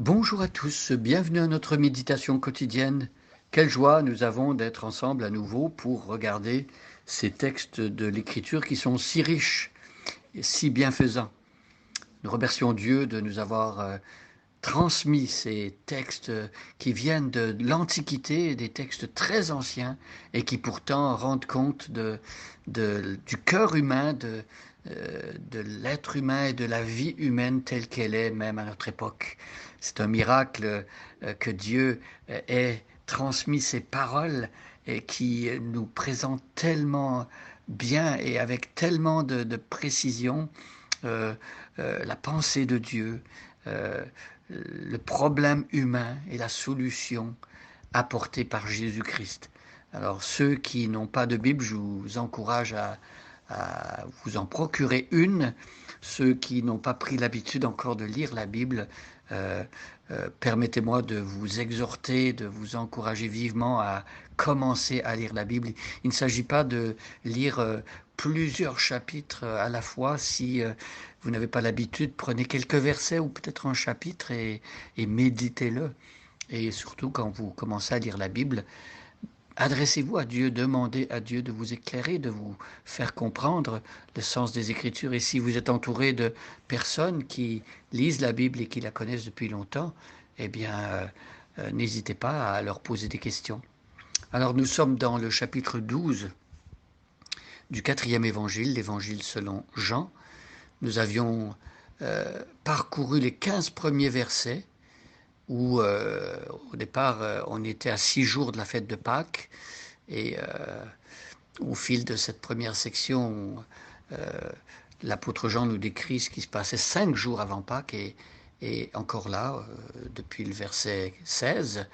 Bonjour à tous, bienvenue à notre méditation quotidienne. Quelle joie nous avons d'être ensemble à nouveau pour regarder ces textes de l'Écriture qui sont si riches et si bienfaisants. Nous remercions Dieu de nous avoir transmis ces textes qui viennent de l'Antiquité, des textes très anciens et qui pourtant rendent compte du cœur humain, de l'être humain et de la vie humaine telle qu'elle est même à notre époque. C'est un miracle que Dieu ait transmis ces paroles et qui nous présente tellement bien et avec tellement de précision euh, la pensée de Dieu, euh, le problème humain et la solution apportée par Jésus-Christ. Alors ceux qui n'ont pas de Bible, je vous encourage à vous en procurer une. Ceux qui n'ont pas pris l'habitude encore de lire la Bible, permettez-moi de vous exhorter, de vous encourager vivement à commencer à lire la Bible. Il ne s'agit pas de lire plusieurs chapitres à la fois. Si vous n'avez pas l'habitude, prenez quelques versets ou peut-être un chapitre et méditez-le. Et surtout, quand vous commencez à lire la Bible, adressez-vous à Dieu, demandez à Dieu de vous éclairer, de vous faire comprendre le sens des Écritures. Et si vous êtes entouré de personnes qui lisent la Bible et qui la connaissent depuis longtemps, eh bien, n'hésitez pas à leur poser des questions. Alors, nous sommes dans le chapitre 12 du quatrième évangile, l'évangile selon Jean. Nous avions parcouru les 15 premiers versets où au départ on était à 6 jours de la fête de Pâques et au fil de cette première section, euh, l'apôtre Jean nous décrit ce qui se passait 5 jours avant Pâques et encore là, depuis le verset 16,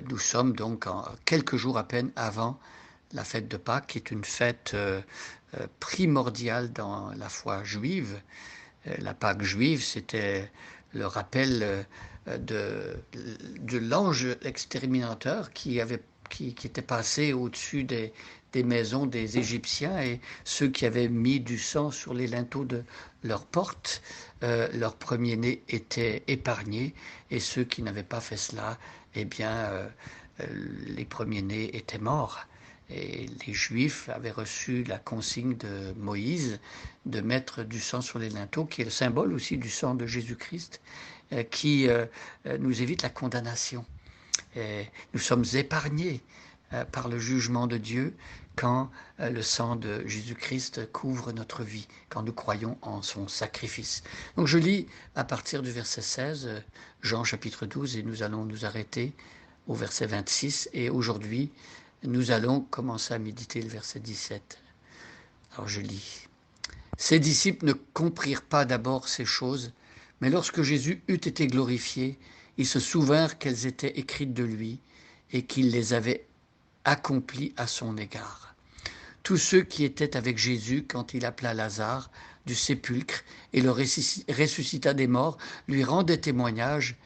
nous sommes donc quelques jours à peine avant la fête de Pâques, qui est une fête primordiale dans la foi juive. La Pâque juive, c'était le rappel de l'ange exterminateur qui était passé au-dessus des maisons des Égyptiens et ceux qui avaient mis du sang sur les linteaux de leurs portes, leur premier-né était épargné et ceux qui n'avaient pas fait cela, eh bien, les premiers-nés étaient morts. Et les Juifs avaient reçu la consigne de Moïse de mettre du sang sur les linteaux, qui est le symbole aussi du sang de Jésus-Christ, qui nous évite la condamnation. Et nous sommes épargnés par le jugement de Dieu quand le sang de Jésus-Christ couvre notre vie, quand nous croyons en son sacrifice. Donc je lis à partir du verset 16, Jean chapitre 12, et nous allons nous arrêter au verset 26, et aujourd'hui, nous allons commencer à méditer le verset 17. Alors je lis. Ses disciples ne comprirent pas d'abord ces choses, mais lorsque Jésus eut été glorifié, ils se souvinrent qu'elles étaient écrites de lui et qu'il les avait accomplies à son égard. Tous ceux qui étaient avec Jésus quand il appela Lazare du sépulcre et le ressuscita des morts lui rendaient témoignage,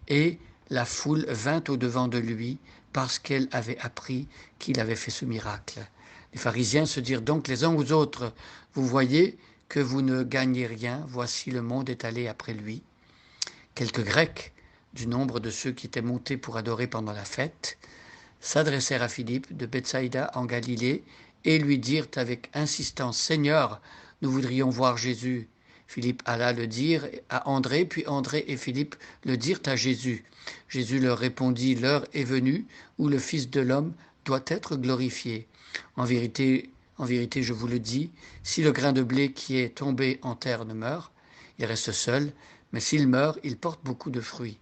et la foule vint au-devant de lui parce qu'elle avait appris qu'il avait fait ce miracle. Les pharisiens se dirent donc les uns aux autres, vous voyez que vous ne gagnez rien, voici le monde est allé après lui. Quelques Grecs, du nombre de ceux qui étaient montés pour adorer pendant la fête, s'adressèrent à Philippe de Bethsaïda en Galilée et lui dirent avec insistance, Seigneur, nous voudrions voir Jésus. Philippe alla le dire à André, puis André et Philippe le dirent à Jésus. Jésus leur répondit, l'heure est venue où le Fils de l'homme doit être glorifié. En vérité, je vous le dis, si le grain de blé qui est tombé en terre ne meurt, il reste seul, mais s'il meurt, il porte beaucoup de fruits.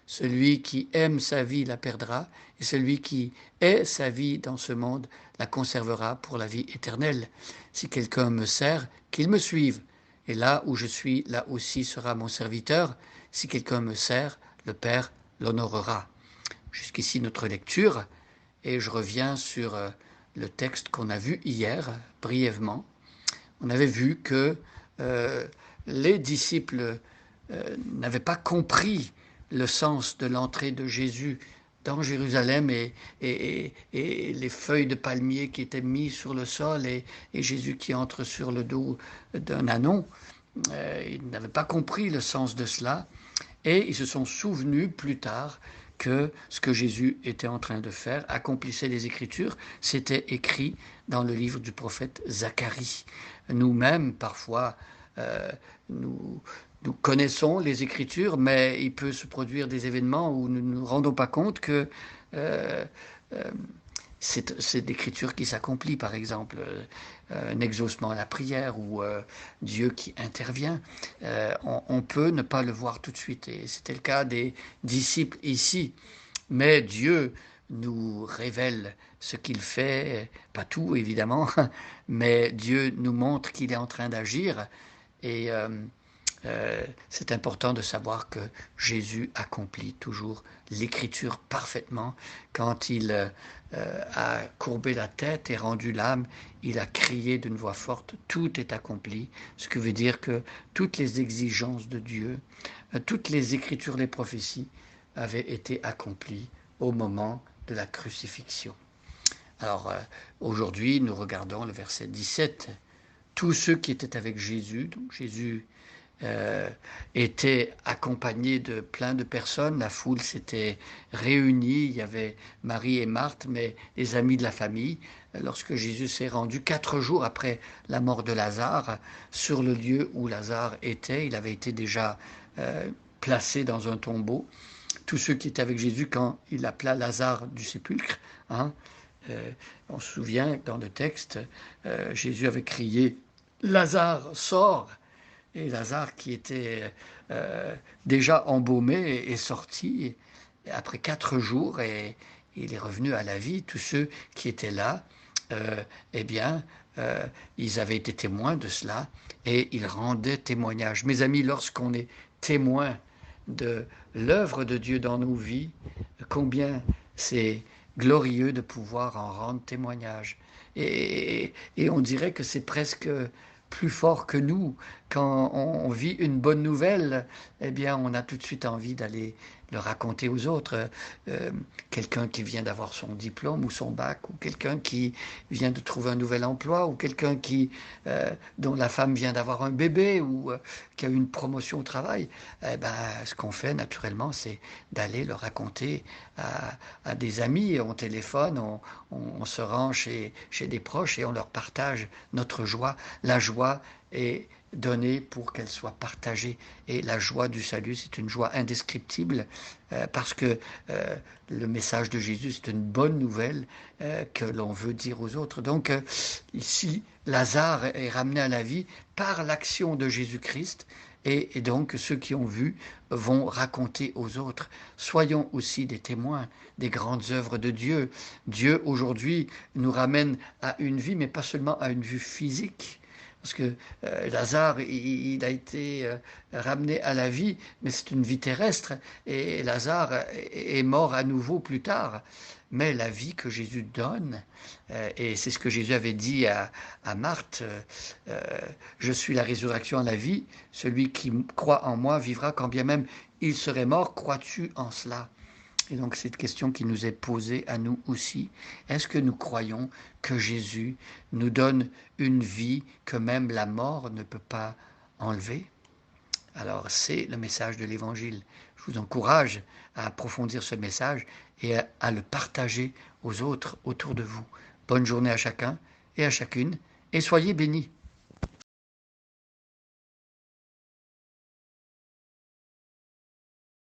Celui qui aime sa vie la perdra, et celui qui est sa vie dans ce monde la conservera pour la vie éternelle. Si quelqu'un me sert, qu'il me suive. Et là où je suis, là aussi sera mon serviteur. Si quelqu'un me sert, le Père l'honorera. Jusqu'ici notre lecture, et je reviens sur le texte qu'on a vu hier, brièvement. On avait vu que les disciples n'avaient pas compris le sens de l'entrée de Jésus dans Jérusalem et les feuilles de palmier qui étaient mises sur le sol et Jésus qui entre sur le dos d'un ânon. Ils n'avaient pas compris le sens de cela et ils se sont souvenus plus tard que ce que Jésus était en train de faire accomplissait les Écritures. C'était écrit dans le livre du prophète Zacharie. Nous-mêmes, parfois, euh, nous, nous connaissons les Écritures, mais il peut se produire des événements où nous ne nous rendons pas compte que euh, euh, c'est l'écriture qui s'accomplit, par exemple, un exaucement à la prière ou Dieu qui intervient. On peut ne pas le voir tout de suite. Et c'était le cas des disciples ici. Mais Dieu nous révèle ce qu'il fait, pas tout évidemment, mais Dieu nous montre qu'il est en train d'agir. Et c'est important de savoir que Jésus accomplit toujours l'écriture parfaitement. Quand il a courbé la tête et rendu l'âme, il a crié d'une voix forte, tout est accompli, ce qui veut dire que toutes les exigences de Dieu, toutes les écritures, les prophéties avaient été accomplies au moment de la crucifixion. Alors aujourd'hui, nous regardons le verset 17. Tous ceux qui étaient avec Jésus, donc Jésus était accompagné de plein de personnes. La foule s'était réunie. Il y avait Marie et Marthe, mais les amis de la famille. Lorsque Jésus s'est rendu 4 jours après la mort de Lazare sur le lieu où Lazare était, il avait été déjà placé dans un tombeau. Tous ceux qui étaient avec Jésus quand il appela Lazare du sépulcre, hein, on se souvient dans le texte, Jésus avait crié « Lazare, sors !» Et Lazare, qui était déjà embaumé, est sorti après 4 jours et il est revenu à la vie. Tous ceux qui étaient là, eh bien, ils avaient été témoins de cela et ils rendaient témoignage. Mes amis, lorsqu'on est témoin de l'œuvre de Dieu dans nos vies, combien c'est glorieux de pouvoir en rendre témoignage. Et on dirait que c'est presque plus fort que nous. Quand on vit une bonne nouvelle, eh bien, on a tout de suite envie d'aller le raconter aux autres. Quelqu'un qui vient d'avoir son diplôme ou son bac, ou quelqu'un qui vient de trouver un nouvel emploi, ou quelqu'un dont la femme vient d'avoir un bébé, ou qui a eu une promotion au travail. Eh ben, ce qu'on fait naturellement, c'est d'aller le raconter à des amis. On téléphone, on se rend chez des proches et on leur partage notre joie. La joie est donnée pour qu'elle soit partagée. Et la joie du salut, c'est une joie indescriptible parce que le message de Jésus, c'est une bonne nouvelle que l'on veut dire aux autres. Donc ici, Lazare est ramené à la vie par l'action de Jésus-Christ. Et donc ceux qui ont vu vont raconter aux autres. Soyons aussi des témoins des grandes œuvres de Dieu. Dieu aujourd'hui nous ramène à une vie, mais pas seulement à une vue physique. Parce que Lazare, il a été ramené à la vie, mais c'est une vie terrestre. Et Lazare est mort à nouveau plus tard. Mais la vie que Jésus donne, et c'est ce que Jésus avait dit à Marthe, je suis la résurrection et la vie, celui qui croit en moi vivra quand bien même il serait mort, crois-tu en cela? Et donc cette question qui nous est posée à nous aussi, est-ce que nous croyons que Jésus nous donne une vie que même la mort ne peut pas enlever? Alors c'est le message de l'Évangile. Je vous encourage à approfondir ce message et à le partager aux autres autour de vous. Bonne journée à chacun et à chacune et soyez bénis.